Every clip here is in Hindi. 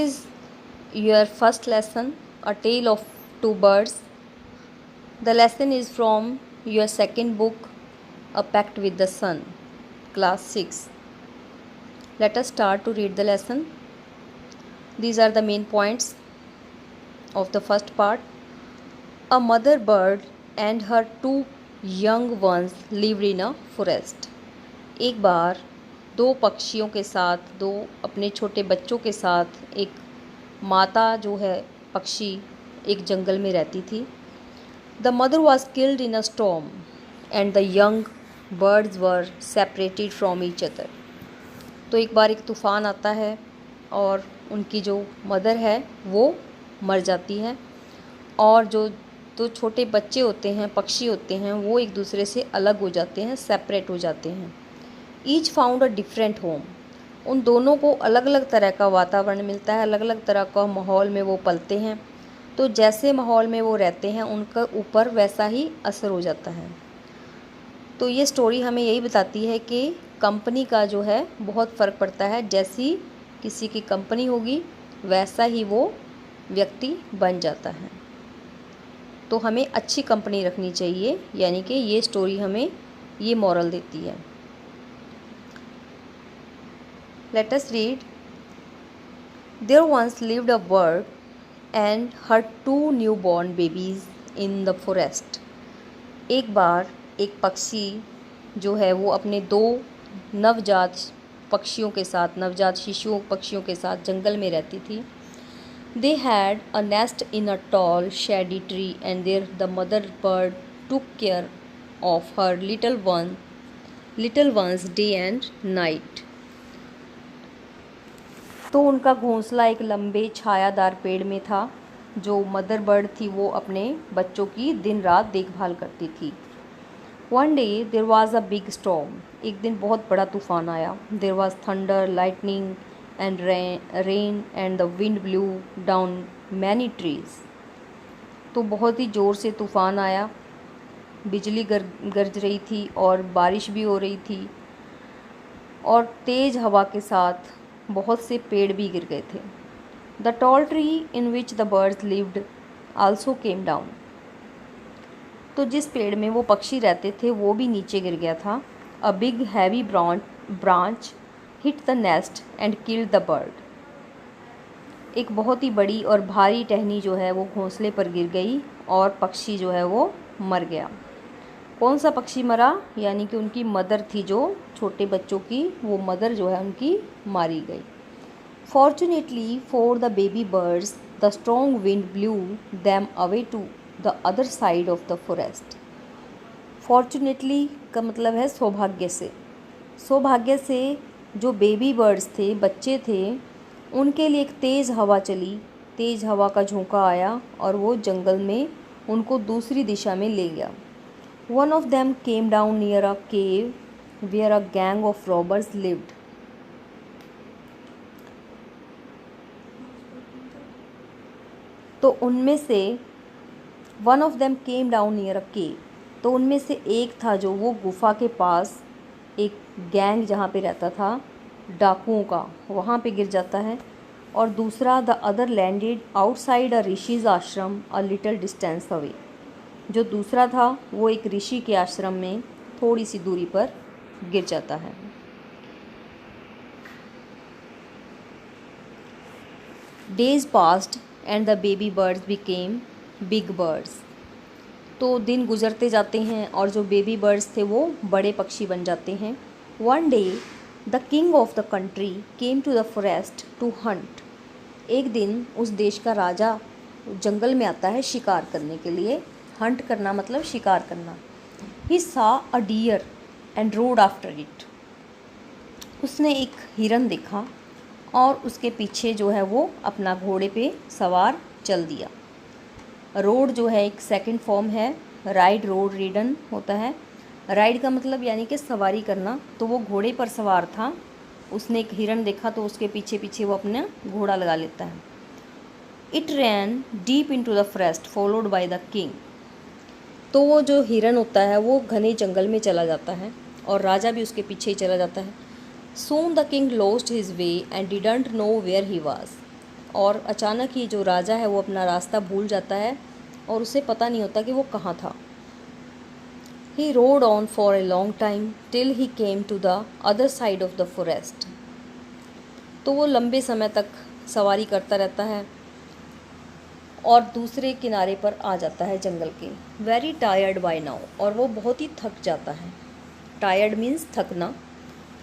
Is your first lesson, A Tale of Two Birds. The lesson is from your second book, A Pact with the Sun, class 6. Let us start to read the lesson. These are the main points of the first part. A mother bird and her two young ones lived in a forest. एक बार दो पक्षियों के साथ, दो अपने छोटे बच्चों के साथ एक माता जो है पक्षी एक जंगल में रहती थी. The mother was killed in a storm and the young birds were separated from each other. तो एक बार एक तूफ़ान आता है और उनकी जो मदर है वो मर जाती है और जो दो छोटे बच्चे होते हैं, पक्षी होते हैं, वो एक दूसरे से अलग हो जाते हैं, सेपरेट हो जाते हैं. Each found a different home. उन दोनों को अलग अलग तरह का वातावरण मिलता है, अलग अलग तरह का माहौल में वो पलते हैं. तो जैसे माहौल में वो रहते हैं उनका ऊपर वैसा ही असर हो जाता है. तो ये स्टोरी हमें यही बताती है कि कंपनी का जो है बहुत फ़र्क पड़ता है. जैसी किसी की कंपनी होगी वैसा ही वो व्यक्ति बन जाता है. तो हमें अच्छी कंपनी रखनी चाहिए, यानी कि ये स्टोरी हमें ये मॉरल देती है. Let us read. There once lived a bird and her two newborn babies in the forest. एक बार एक पक्षी जो है वो अपने दो नवजात पक्षियों के साथ, नवजात शिशुओं पक्षियों के साथ जंगल में रहती थी. They had a nest in a tall shady tree and there the mother bird took care of her little ones day and night. तो उनका घोंसला एक लंबे छायादार पेड़ में था. जो मदर बर्ड थी वो अपने बच्चों की दिन रात देखभाल करती थी. One day there was a big storm. एक दिन बहुत बड़ा तूफान आया. There was thunder, lightning and rain and the wind blue down many trees. तो बहुत ही ज़ोर से तूफान आया, बिजली गरज रही थी और बारिश भी हो रही थी और तेज़ हवा के साथ बहुत से पेड़ भी गिर गए थे. The tall tree in which the birds lived also came down. तो जिस पेड़ में वो पक्षी रहते थे वो भी नीचे गिर गया था. A big heavy branch hit the nest and killed the bird. एक बहुत ही बड़ी और भारी टहनी जो है वो घोंसले पर गिर गई और पक्षी जो है वो मर गया. कौन सा पक्षी मरा? यानी कि उनकी मदर थी, जो छोटे बच्चों की वो मदर जो है उनकी मारी गई. Fortunately for the baby birds the strong wind blew them away to the other side of the forest. Fortunately का मतलब है सौभाग्य से. सौभाग्य से जो बेबी बर्ड्स थे, बच्चे थे, उनके लिए एक तेज़ हवा चली, तेज़ हवा का झोंका आया और वो जंगल में उनको दूसरी दिशा में ले गया. One of them came down near a cave where a gang of robbers lived. तो उनमें से one of them came down near a cave. तो उनमें से एक था जो वो गुफा के पास एक गैंग जहाँ पे रहता था डाकुओं का, वहाँ पे गिर जाता है. और दूसरा द अदर लैंडेड आउटसाइड अ ऋषिज आश्रम अ लिटिल डिस्टेंस अवे. जो दूसरा था वो एक ऋषि के आश्रम में थोड़ी सी दूरी पर गिर जाता है. Days passed and the baby birds became big birds. तो दिन गुजरते जाते हैं और जो बेबी बर्ड्स थे वो बड़े पक्षी बन जाते हैं. One day the king of the country came to the forest to hunt. एक दिन उस देश का राजा जंगल में आता है शिकार करने के लिए. हंट करना मतलब शिकार करना. He saw a deer and rode after it. उसने एक हिरन देखा और उसके पीछे जो है वो अपना घोड़े पे सवार चल दिया. रोड जो है एक सेकंड फॉर्म है, राइड, रोड, रीडन होता है. राइड का मतलब यानी कि सवारी करना. तो वो घोड़े पर सवार था, उसने एक हिरन देखा तो उसके पीछे पीछे वो अपना घोड़ा लगा लेता है. It ran deep into the forest followed by the king. तो वो जो हिरन होता है वो घने जंगल में चला जाता है और राजा भी उसके पीछे ही चला जाता है. Soon the king lost his way and didn't know where he was. और अचानक ही जो राजा है वो अपना रास्ता भूल जाता है और उसे पता नहीं होता कि वो कहाँ था। He rode on for a long time till he came to the other side of the forest. तो वो लंबे समय तक सवारी करता रहता है और दूसरे किनारे पर आ जाता है जंगल के। वेरी टायर्ड बाय नाउ, और वो बहुत ही थक जाता है। टायर्ड मीन्स थकना।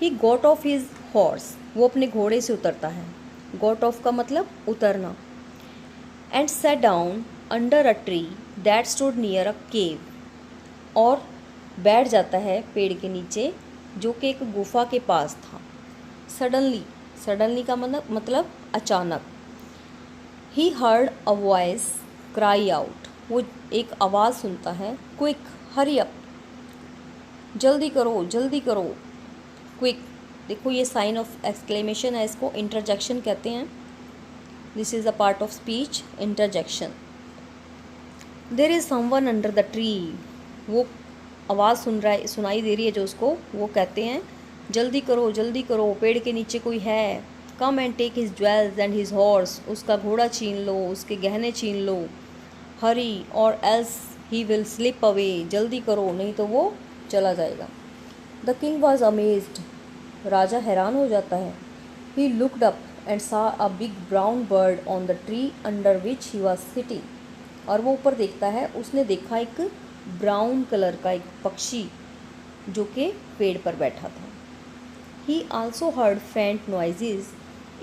He got off his horse, वो अपने घोड़े से उतरता है। गॉट ऑफ का मतलब उतरना। And sat down under a tree that stood near a cave, और बैठ जाता है पेड़ के नीचे जो कि एक गुफा के पास था। सडनली, सडनली का मतलब अचानक। He heard a voice cry out, वो एक आवाज़ सुनता है। क्विक, हरी अप, जल्दी करो जल्दी करो। क्विक, देखो ये साइन ऑफ एक्सक्लेमेशन है, इसको इंटरजेक्शन कहते हैं। This is a part of speech, interjection. There is someone under the tree, वो आवाज़ सुनाई दे रही है जो उसको, वो कहते हैं जल्दी करो, पेड़ के नीचे कोई है। Come and take his jewels and his horse, उसका घोड़ा छीन लो, उसके गहने छीन लो। हरी, और else he will slip away, जल्दी करो नहीं तो वो चला जाएगा। द किंग वॉज अमेज्ड, राजा हैरान हो जाता है। ही लुकड अप एंड सा a big brown bird on the tree under which he was sitting, और वो ऊपर देखता है, उसने देखा एक ब्राउन कलर का एक पक्षी जो कि पेड़ पर बैठा था। ही आल्सो हर्ड फेंट noises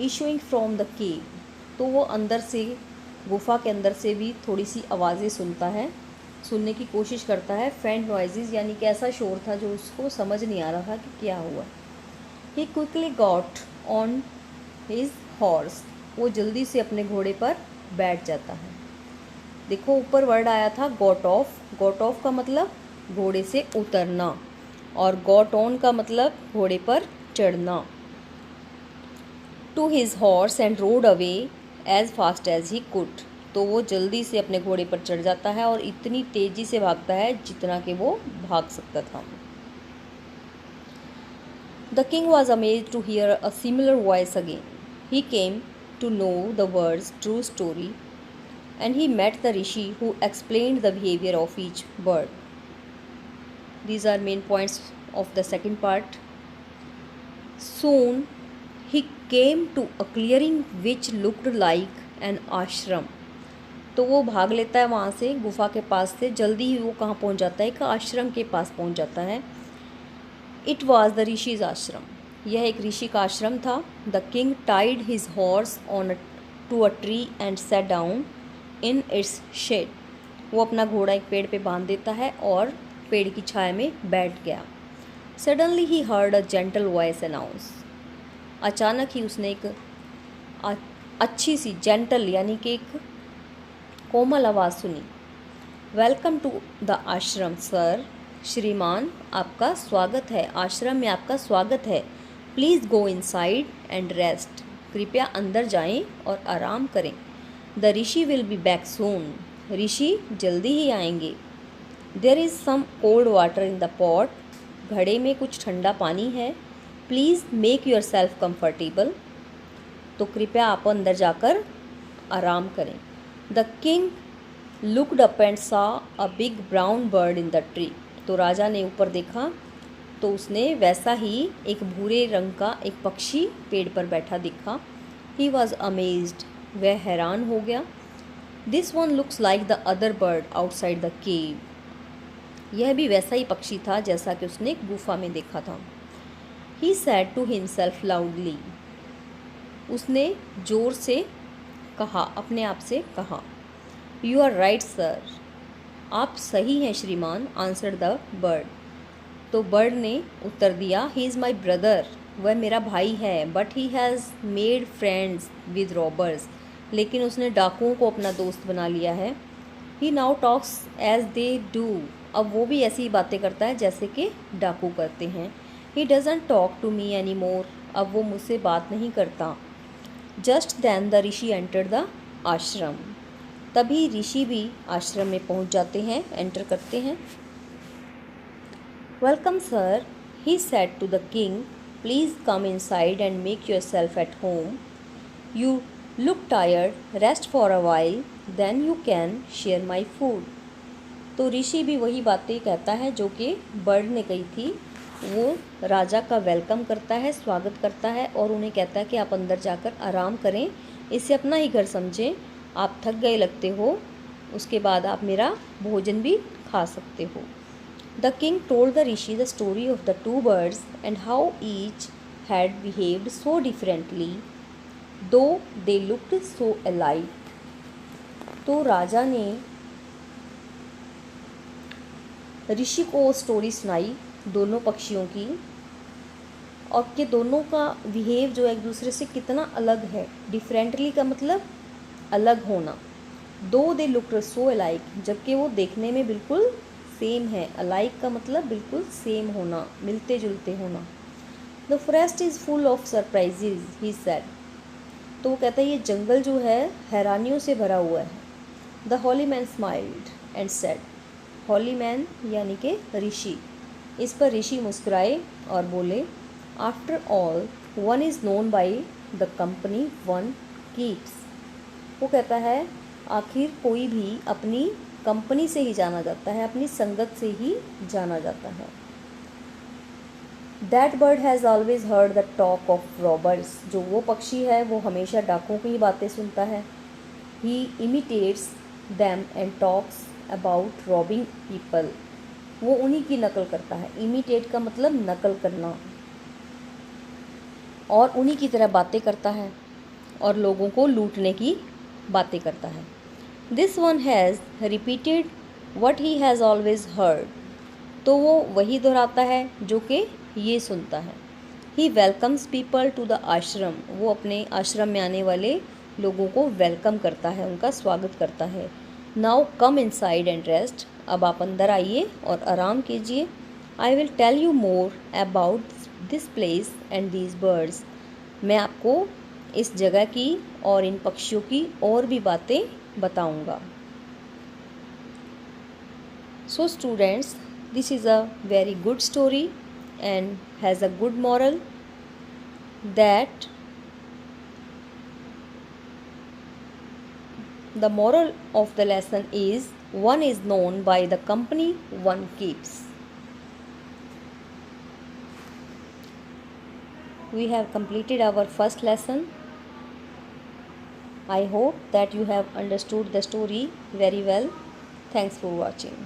issuing from the cave, तो वो अंदर से, गुफा के अंदर से भी थोड़ी सी आवाज़ें सुनता है, सुनने की कोशिश करता है। फेंट नॉइजेज यानी कि ऐसा शोर था जो उसको समझ नहीं आ रहा था कि क्या हुआ। He quickly got on his horse, वो जल्दी से अपने घोड़े पर बैठ जाता है। देखो ऊपर वर्ड आया था गॉट ऑफ, गॉट ऑफ का मतलब घोड़े से उतरना, और गॉट ऑन का मतलब घोड़े पर चढ़ना। To his horse and rode away as fast as he could, तो वो जल्दी से अपने घोड़े पर चढ़ जाता है और इतनी तेज़ी से भागता है जितना कि वो भाग सकता था। The king was amazed to hear a similar voice again. He came to know the bird's true story and he met the rishi who explained the behavior of each bird. These are main points of the second part. Soon he came to a clearing which looked like an ashram. तो वो भाग लेता है वहाँ से, गुफा के पास से। जल्दी ही वो कहाँ पहुँच जाता है, एक आश्रम के पास पहुँच जाता है। It was the ऋषि's आश्रम, यह एक ऋषि का आश्रम था। The king tied his horse to a tree and sat down in its shade, वो अपना घोड़ा एक पेड़ पे बांध देता है और पेड़ की छाया में बैठ गया। Suddenly he heard a gentle voice announce, अचानक ही उसने एक अच्छी सी, जेंटल यानी कि एक कोमल आवाज़ सुनी। Welcome to the ashram sir, श्रीमान आपका स्वागत है, आश्रम में आपका स्वागत है। Please go inside and rest, कृपया अंदर जाएं और आराम करें। The rishi will be back soon, ऋषि जल्दी ही आएंगे। There is some cold water in the pot, घड़े में कुछ ठंडा पानी है। Please make yourself comfortable, तो कृपया आप अंदर जाकर आराम करें। The king looked up and सा a big brown bird in the tree, तो राजा ने ऊपर देखा तो उसने वैसा ही एक भूरे रंग का एक पक्षी पेड़ पर बैठा दिखा। ही वॉज अमेज्ड, वह हैरान हो गया। This one looks like the other bird outside the cave, यह भी वैसा ही पक्षी था जैसा कि उसने गुफा में देखा था। ही सैड टू हिमसेल्फ लाउडली, उसने जोर से कहा, अपने आप से कहा। यू आर राइट सर, आप सही हैं श्रीमान। आंसर द बर्ड, तो बर्ड ने उत्तर दिया। ही इज़ माई ब्रदर, वह मेरा भाई है। But he has made friends with robbers, लेकिन उसने डाकुओं को अपना दोस्त बना लिया है। He now talks as they do, अब वो भी ऐसी ही बातें करता है जैसे कि डाकू करते हैं। He doesn't talk to me any more, अब वो मुझसे बात नहीं करता। Just then the rishi enter the ashram, तभी ऋषि भी आश्रम में पहुंच जाते हैं, एंटर करते हैं। Welcome sir, he said to the king, please come inside and make yourself at home. You look tired, rest for a while, then you can share my food. तो ऋषि भी वही बातें कहता है जो कि बर्ड ने कही थी। वो राजा का वेलकम करता है, स्वागत करता है और उन्हें कहता है कि आप अंदर जाकर आराम करें, इसे अपना ही घर समझें, आप थक गए लगते हो, उसके बाद आप मेरा भोजन भी खा सकते हो। The king told the Rishi the story of the two birds and how each had behaved so differently दो दे लुक्ड सो अलाइक। तो राजा ने ऋषि को स्टोरी सुनाई दोनों पक्षियों की, और कि दोनों का बिहेव जो एक दूसरे से कितना अलग है। डिफरेंटली का मतलब अलग होना। दो दे लुक्ड सो अलाइक, जबकि वो देखने में बिल्कुल सेम है। अलाइक का मतलब बिल्कुल सेम होना, मिलते जुलते होना। The forest is full of surprises he said. तो वो कहता है ये जंगल जो है हैरानियों से भरा हुआ है। The holy man smiled and said, holy man यानी कि ऋषि। इस पर ऋषि मुस्कुराए और बोले, after all one is known by the company one keeps. वो कहता है आखिर कोई भी अपनी कंपनी से ही जाना जाता है, अपनी संगत से ही जाना जाता है। That bird has always heard the talk of robbers. जो वो पक्षी है वो हमेशा डाकों की ही बातें सुनता है। He imitates them and talks about robbing people. वो उन्हीं की नकल करता है। इमिटेट का मतलब नकल करना, और उन्हीं की तरह बातें करता है और लोगों को लूटने की बातें करता है। This one has repeated what he has always heard. तो वो वही दोहराता है जो कि ये सुनता है। ही वेलकम्स पीपल टू द आश्रम। वो अपने आश्रम में आने वाले लोगों को वेलकम करता है, उनका स्वागत करता है। Now come inside and rest. अब आप अंदर आइए और आराम कीजिए। I will tell you more about this place and these birds. मैं आपको इस जगह की और इन पक्षियों की और भी बातें बताऊंगा। So students, this is a very good story and has a good moral that the moral of the lesson is one is known by the company one keeps. We have completed our first lesson. I hope that you have understood the story very well. Thanks for watching.